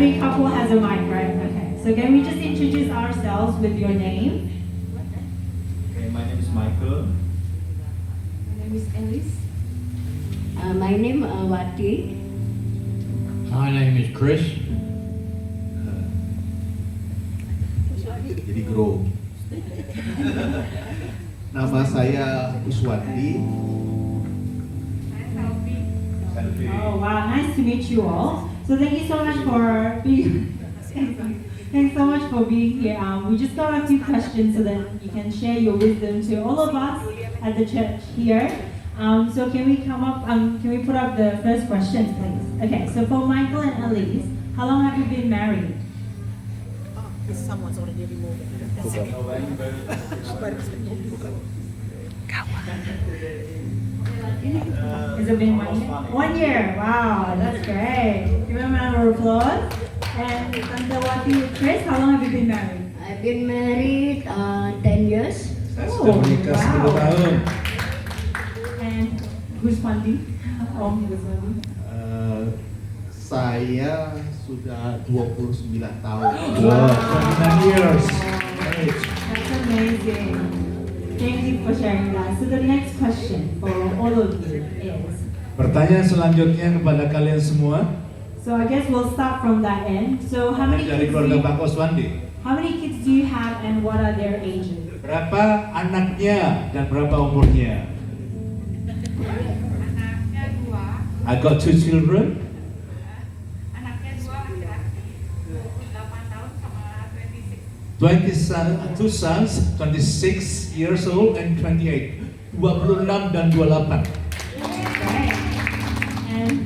every couple has a mic, right? Okay. So can we just introduce ourselves with your name? Okay, my name is Michael. My name is Alice. My name Wati. My name is Chris. Jadi grow. Nama saya Uswandi. Oh wow, nice to meet you all. So thank you so much for being thanks so much for being here. We just got a few questions so that you can share your wisdom to all of us at the church here. So can we can we put up the first question, please? Okay, so for Michael and Elise, how long have you been married? Someone's already removed. That's okay. Has it been 1 year? 1 year, wow, that's great. Give them a round of applause. And Tante Wati, Chris, how long have you been married? I've been married 10 years. Saya sudah menikah 10 tahun. And who's Pandi? Om Guswandi. Saya sudah 29 tahun. Wow. 29 years. That's amazing. Thank you for sharing that. So the next question for all of you is, Pertanyaan selanjutnya kepada kalian semua. so I guess we'll start from that end. So how many Dari kids keluarga Pak Koswandi. do you have and what are their ages? Berapa anaknya dan berapa umurnya? Anaknya 2. I got 2 children. Anaknya 2 laki-laki. 28 tahun sama 26. 2 sons, 26 years old and 28. 26 dan 28. Right. And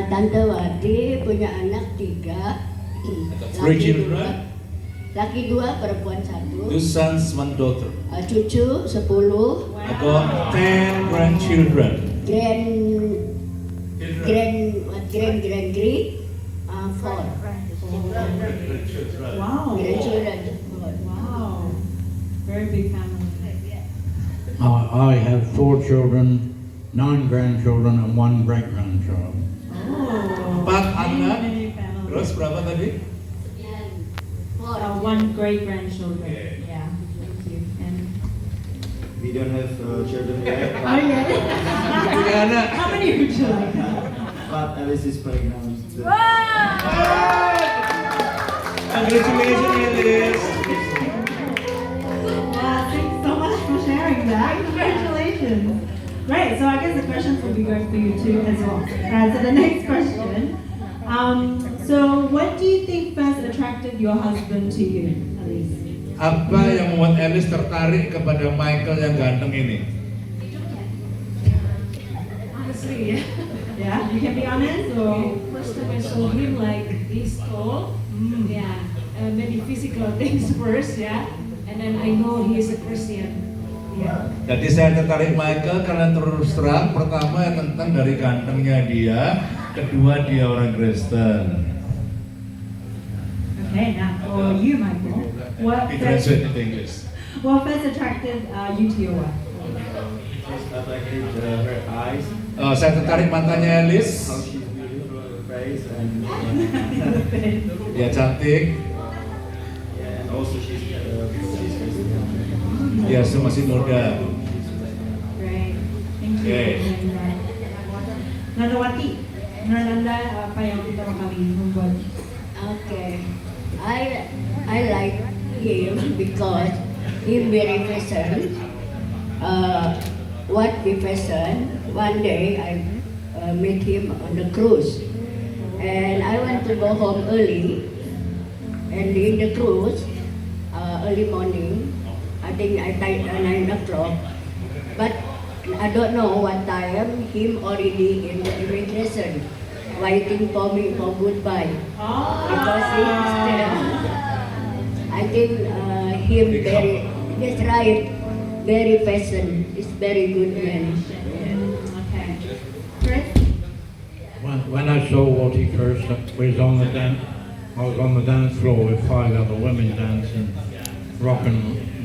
Tante Wati punya anak 3. Three children. Laki 2, perempuan 1. 2 sons, 1 daughter. Cucu 10. I got 10 grandchildren. Grand 4. wow. Grandchildren. Wow. Very big family. I have 4 children, 9 grandchildren, and 1 great-grandchild. Oh. 4 anak. Many families. Terus berapa tadi? 1 great grandchildren. Okay. Yeah. Thank you. And We don't have children yet, oh yeah. 3 anak. How many would you like? but Alice is pregnant. Congratulations, Alice. Wow, thanks so much for sharing that. Congratulations. Great. So I guess the questions will be going for you too as well. So the next question. So what do you think first attracted your husband to you, Elise? Apa yang membuat Alice tertarik kepada Michael yang ganteng ini? Honestly, yeah. Yeah, you can be honest or First time I saw him like this tall. Yeah. Maybe physical things first, yeah. And then I know he is a Christian. Yeah. Jadi saya tertarik Michael karena terus terang pertama ya tentang dari gantengnya dia, kedua dia orang Kristen. okay. Now for you, Michael, what Translate into English. first attracted you to your wife? First attracted her eyes, Saya tertarik matanya Alice. how she's beautiful, her face, and Dia cantik, yeah, and also she's Christian. dia masih muda. Great. Thank you. Okay. for sharing that. Nanda Wati, menurut Anda apa yang pertama kali membuat? Okay. I like him because he very fashion. What be fashion? One day I met him on the cruise, and I want to go home early. And in the cruise, early morning, I think I tied 9 o'clock, but I don't know what time. Him already in the immigration, waiting for me for goodbye. Because he is there. I think him very, that's right, very fashion. He's very good man. Okay. Chris? When I saw what he first was on the I was on the dance floor with 5 other women dancing,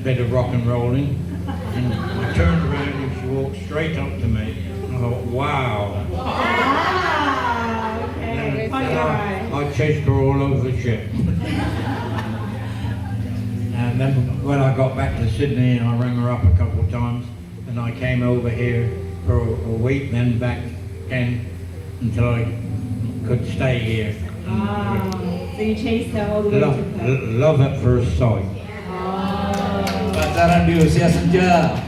bit of rock and rolling, and I turned around and she walked straight up to me. I thought, wow. Ah, okay. Then Caught your eye. I chased her all over the ship. And then when I got back to Sydney, I rang her up a couple of times, and I came over here for a week, then back again until I could stay here. Wow. So you chased her all the way to Perth. Love at first sight. Oh. Pacaran di usia senja.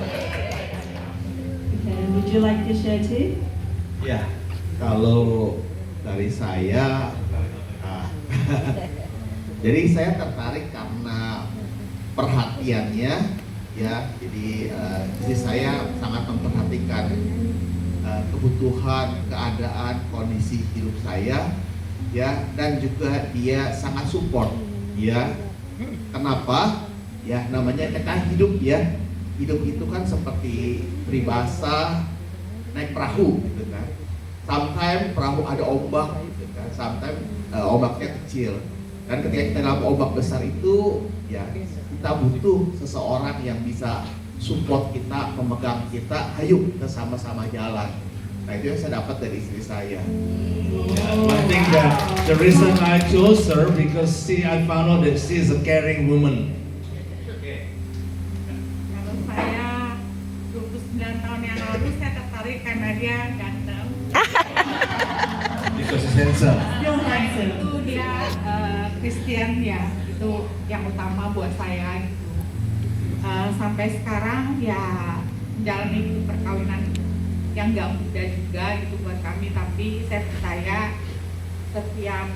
Okay, would you like to share too? Ya, kalau dari saya, jadi saya tertarik karena perhatiannya, ya. Jadi istri saya sangat memperhatikan kebutuhan, keadaan, kondisi hidup saya, ya, dan juga dia sangat support, ya. Kenapa? Ya, namanya kita hidup, ya. Hidup itu kan seperti peribahasa naik perahu, gitu kan. Sometimes perahu ada ombak, gitu kan. Sometimes ombaknya kecil. Dan ketika kita dalam ombak besar itu, ya kita butuh seseorang yang bisa support kita, memegang kita. Ayo kita sama-sama jalan. Nah itu yang saya dapat dari istri saya. I think that the reason I chose her because I found out that she is a caring woman. Kalau saya 29 tahun yang lalu saya tertarik karena dia ganteng. Because he's handsome. Still handsome. Itu dia Kristen ya, itu yang utama buat saya gitu. Sampai sekarang ya menjalani hidup perkawinan yang gak mudah juga gitu buat kami, tapi saya percaya setiap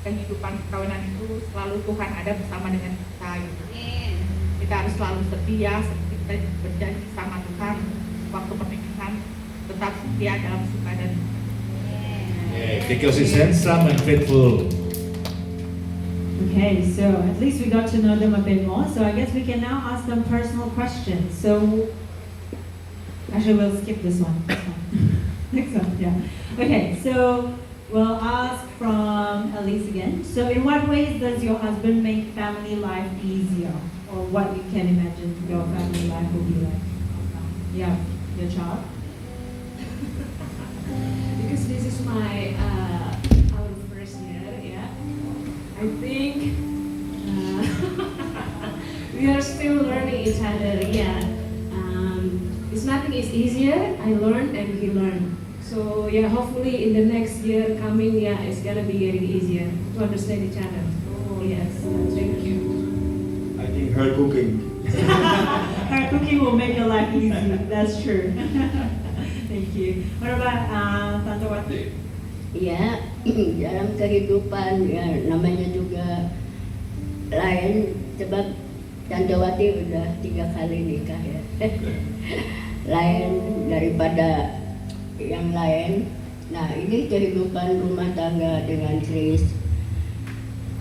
kehidupan perkawinan itu selalu Tuhan ada bersama dengan kita gitu. Kita harus selalu setia seperti kita berjanji sama Tuhan waktu pernikahan, tetap setia dalam suka dan duka. Because he's handsome and faithful. Okay, so at least we got to know them a bit more. So I guess we can now ask them personal questions. So actually, we'll skip this one. Next one, yeah. Okay, so we'll ask from Elise again. So in what ways does your husband make family life easier? Or what you can imagine your family life will be like? Yeah, your child? Because this is my our first year, yeah. I think we are still learning each other, yeah. It's nothing is easier. I learned and he learned. So yeah, hopefully in the next year coming, yeah, it's gonna be getting easier to understand each other. Oh yes, thank you. I think her cooking. Her cooking will make your life easy. That's true. Thank you. What about Tante Wati? Ya, dalam kehidupan ya namanya juga lain sebab Tante Wati udah 3 kali nikah ya. Lain daripada yang lain. Nah ini kehidupan rumah tangga dengan Chris.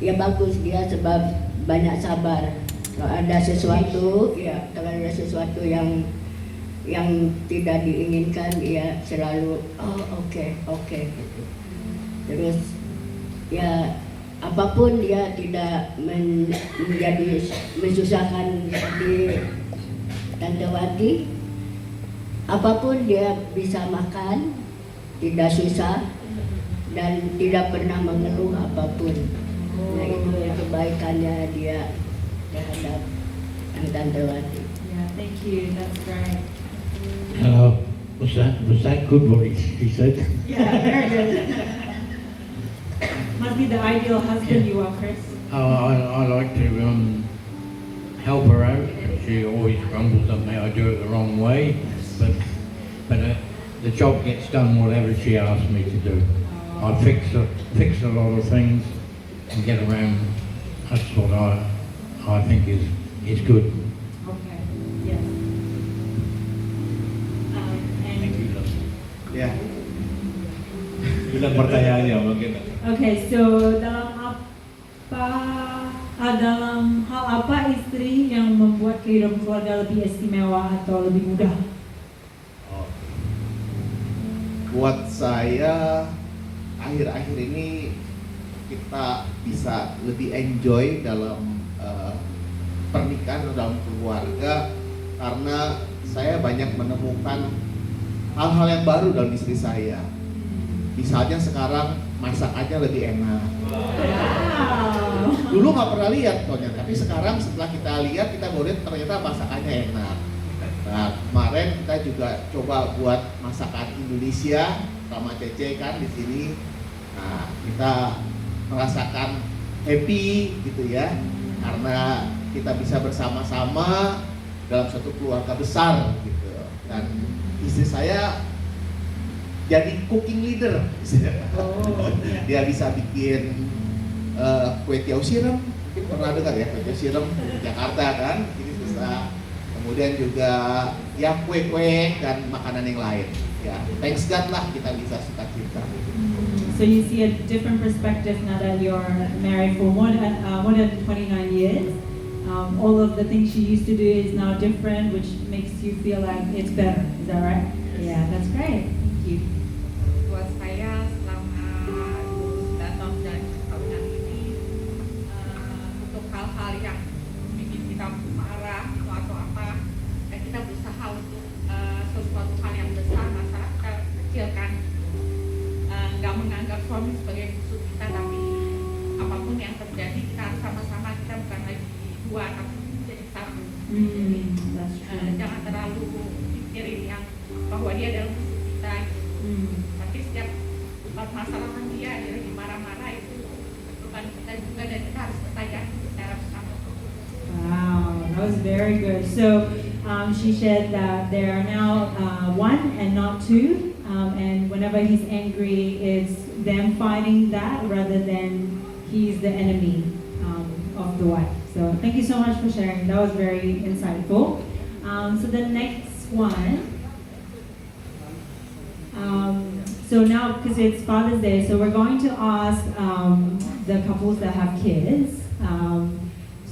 Ya bagus dia sebab banyak sabar. Kalau ada sesuatu, ya kalau ada sesuatu yang tidak diinginkan, dia selalu oke gitu. Terus ya apapun dia tidak menjadi menyusahkan seperti Tante Wati. Apapun dia bisa makan, tidak susah dan tidak pernah mengeluh apapun. Nah itu kebaikannya dia terhadap Tante Wati. Yeah, thank you. That's great. Was that good what he said? Yeah, very good. Must be the ideal husband you are, Chris. I like to help her out. She always grumbles at me I do it the wrong way, but the job gets done whatever she asks me to do. I fix a lot of things and get around. That's what I think is good. Okay. Yes. And Ya, Bilang pertanyaannya mungkin. okay, so dalam hal apa istri yang membuat kehidupan keluarga lebih istimewa atau lebih mudah? buat saya akhir-akhir ini kita bisa lebih enjoy dalam pernikahan atau dalam keluarga karena saya banyak menemukan hal-hal yang baru dalam istri saya. Misalnya sekarang masakannya lebih enak. Wow. Dulu nggak pernah lihat soalnya, tapi sekarang setelah kita lihat, kita baru lihat ternyata masakannya enak. Nah, kemarin kita juga coba buat masakan Indonesia sama Cece kan di sini. Nah, kita merasakan happy gitu ya, karena kita bisa bersama-sama dalam satu keluarga besar gitu. Dan istri saya jadi cooking leader. Oh, Dia bisa bikin kue tiaw siram, mungkin pernah dengar ya kue tiaw siram di Jakarta kan, ini bisa. Kemudian juga ya kue-kue dan makanan yang lain. Ya, thanks God lah kita bisa sukacita. So you see a different perspective now that you're married for more than 29 years. All of the things you used to do is now different, which makes you feel like it's better. Is that right? Yeah, that's great. Thank you. Buat saya selama 29 tahun dan perkawinan ini, untuk hal-hal yang bikin kita marah atau apa, kita berusaha untuk sesuatu hal yang besar, masalah kita kecilkan, nggak menganggap suami sebagai musuh kita, tapi apapun yang terjadi kita harus sama-sama, kita bukan lagi dua tapi jadi satu. That's true. Jangan terlalu pikirin yang bahwa dia adalah musuh kita, tapi setiap masalah dia lagi marah-marah itu bukan kita juga, dan kita harus bertanya secara bersama. Wow, that was very good. So she said that there are now one and not two, and whenever he's angry, it's them fighting that rather than he's the enemy of the wife. So thank you so much for sharing. That was very insightful. So the next one. So now, because it's Father's Day, so we're going to ask the couples that have kids.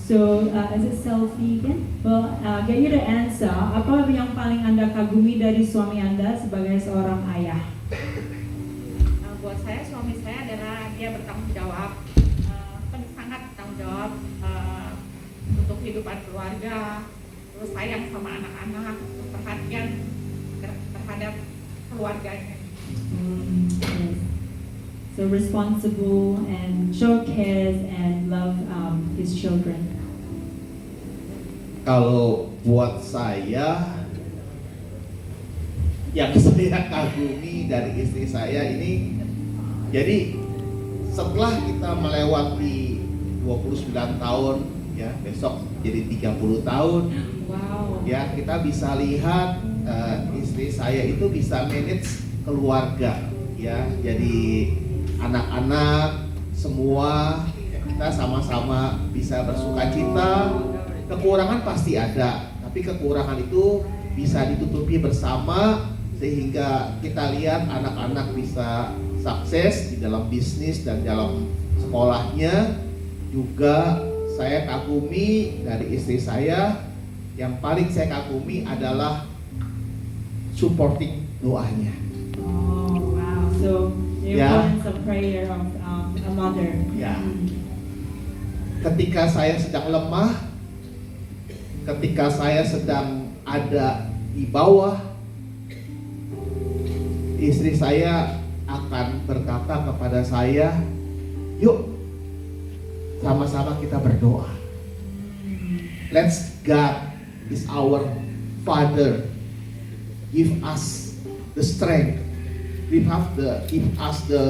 So is it selfie again? Well, get you to answer. Apa yang paling Anda kagumi dari suami Anda sebagai seorang ayah? Buat saya, suami saya adalah dia bertanggung jawab, sangat bertanggung jawab untuk kehidupan keluarga, terus sayang sama anak-anak, perhatian terhadap keluarganya. Yes. So responsible and show cares and love his children. Kalau buat saya, yang saya kagumi dari istri saya ini, jadi setelah kita melewati 29 tahun, ya besok jadi 30 tahun, Wow. ya kita bisa lihat istri saya itu bisa manage keluarga, ya jadi anak-anak semua kita sama-sama bisa bersukacita. Kekurangan pasti ada, tapi kekurangan itu bisa ditutupi bersama sehingga kita lihat anak-anak bisa sukses di dalam bisnis dan dalam sekolahnya. Juga saya kagumi dari istri saya, yang paling saya kagumi adalah supporting doanya. Oh wow. So the Yeah. importance of prayer of a mother. Ya. Ketika saya sedang lemah, ketika saya sedang ada di bawah, istri saya akan berkata kepada saya, yuk sama-sama kita berdoa. Let's God is our Father. Give us the strength. Give us the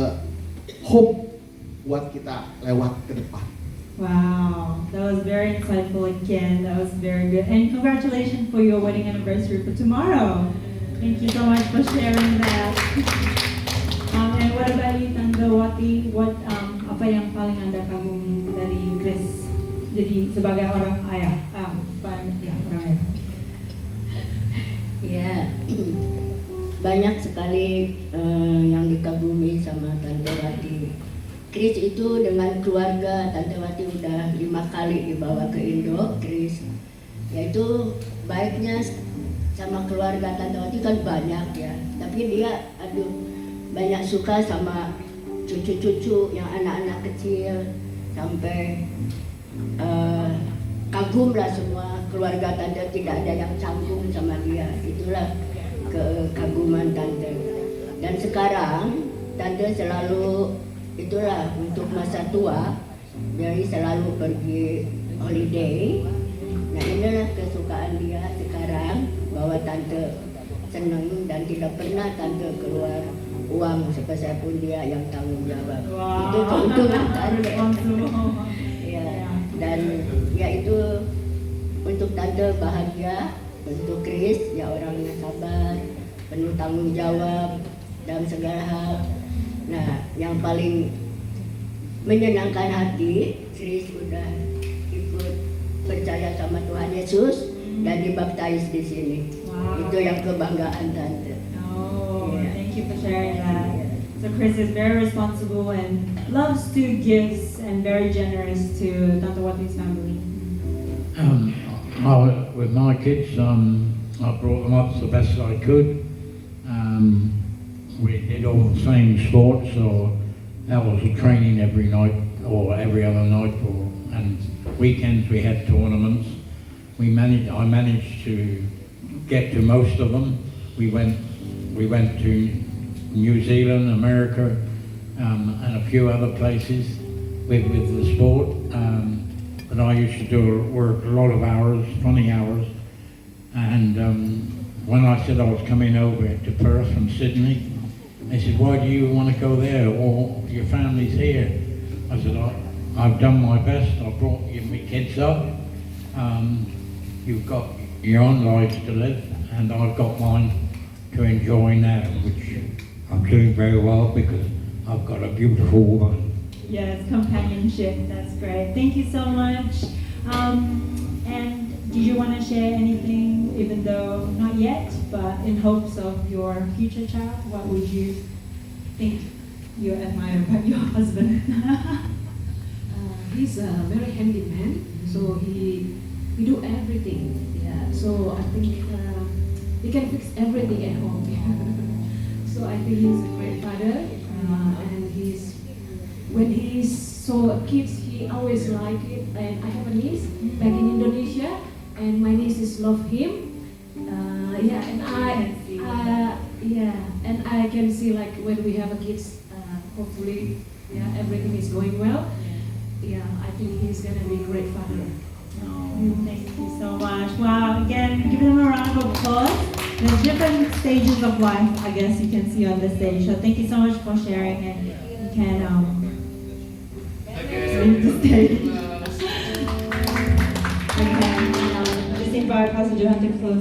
hope buat kita lewat ke depan. Wow, that was very insightful again. That was very good. And congratulations for your wedding anniversary for tomorrow. Thank you so much for sharing that. And what about you, Tante Wati? What apa yang paling Anda kagumi dari Chris? Jadi sebagai orang ayah, orang ayah. Ya, banyak sekali yang dikagumi sama Tante Wati. Chris itu dengan keluarga, Tante Wati udah 5 kali dibawa ke Indo, Chris. Yaitu baiknya sama keluarga Tante Wati kan banyak ya, tapi dia banyak suka sama cucu-cucu yang anak-anak kecil, sampai kagum lah semua keluarga Tante, tidak ada yang canggung sama dia. Itulah kekaguman Tante. Dan sekarang Tante selalu masa tua, jadi selalu pergi holiday. Nah inilah kesukaan dia sekarang, bahwa tante senang dan tidak pernah tante keluar uang sepesepun, dia yang tanggung jawab. Itu keuntungan tante. Ya, dan ya itu untuk tante bahagia, untuk Chris ya orangnya sabar, penuh tanggung jawab dalam segala hal. Nah, yang paling menyenangkan hati, Chris sudah ikut percaya sama Tuhan Yesus dan dibaptais di sini. Wow. Itu yang kebanggaan tante. Oh, Yeah. thank you for sharing that. So Chris is very responsible and loves to give and very generous to Tante Wati's family. With my kids, I brought them up the best I could. We did all the same sports, so that was a training every night or every other night, and weekends we had tournaments. I managed to get to most of them. We went to New Zealand, America, and a few other places with the sport. But I used to work a lot of hours, funny hours, and when I said I was coming over to Perth from Sydney, they said, "Why do you want to go there? Or your family's here?" I said, "I've done my best. I brought my kids up. You've got your own lives to live, and I've got mine to enjoy now, which I'm doing very well because I've got a beautiful woman." Yes, companionship. That's great. Thank you so much. And did you want to share anything, even though not yet, but in hopes of your future child? What would you think you admire about your husband? He's a very handy man, so he do everything. Yeah, so I think he can fix everything at home. So I think he's a great father, and when he saw kids, he always liked it. And I have a niece back in Indonesia, and my nieces love him. And I can see like when we have a kids, hopefully, everything is going well. Yeah, I think he's gonna be a great father. Thank you so much. Wow, again, give them a round of applause. There's different stages of life, I guess you can see on the stage. So thank you so much for sharing, and you can leave the stage. Okay, just invite Pastor Johan to close.